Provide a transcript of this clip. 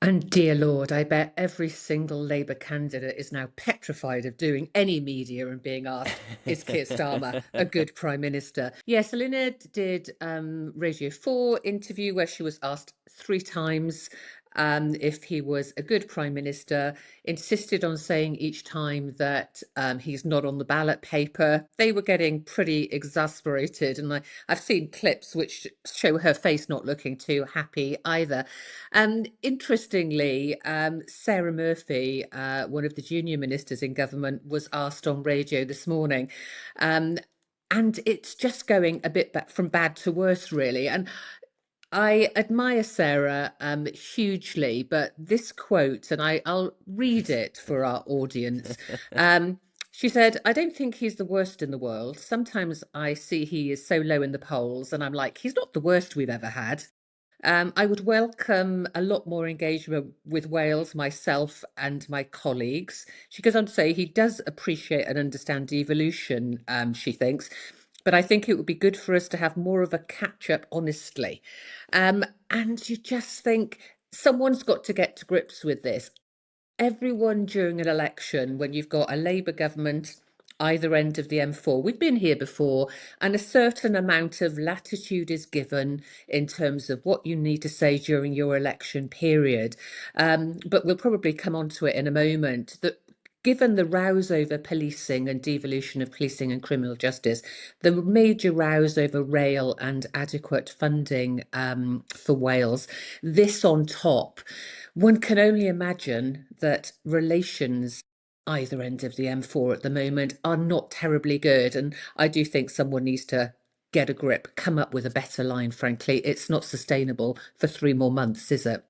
And dear Lord, I bet every single Labour candidate is now petrified of doing any media and being asked, is Keir Starmer a good Prime Minister? Yes, Selina did Radio 4 interview where she was asked 3 times if he was a good Prime Minister, insisted on saying each time that he's not on the ballot paper. They were getting pretty exasperated, and I've seen clips which show her face not looking too happy either. Interestingly, Sarah Murphy, one of the junior ministers in government, was asked on radio this morning. Um, and it's just going a bit from bad to worse, really. And I admire Sarah hugely, but this quote, and I'll read it for our audience. She said, I don't think he's the worst in the world. Sometimes I see he is so low in the polls, and I'm like, he's not the worst we've ever had. I would welcome a lot more engagement with Wales, myself and my colleagues. She goes on to say he does appreciate and understand devolution, she thinks, but I think it would be good for us to have more of a catch up honestly. And you just think someone's got to get to grips with this. Everyone during an election, when you've got a Labour government either end of the M4, we've been here before, and a certain amount of latitude is given in terms of what you need to say during your election period. But we'll probably come on to it in a moment. That given the rows over policing and devolution of policing and criminal justice, the major rows over rail and adequate funding for Wales, this on top, one can only imagine that relations either end of the M4 at the moment are not terribly good. And I do think someone needs to get a grip, come up with a better line, frankly. It's not sustainable for 3 more months, is it?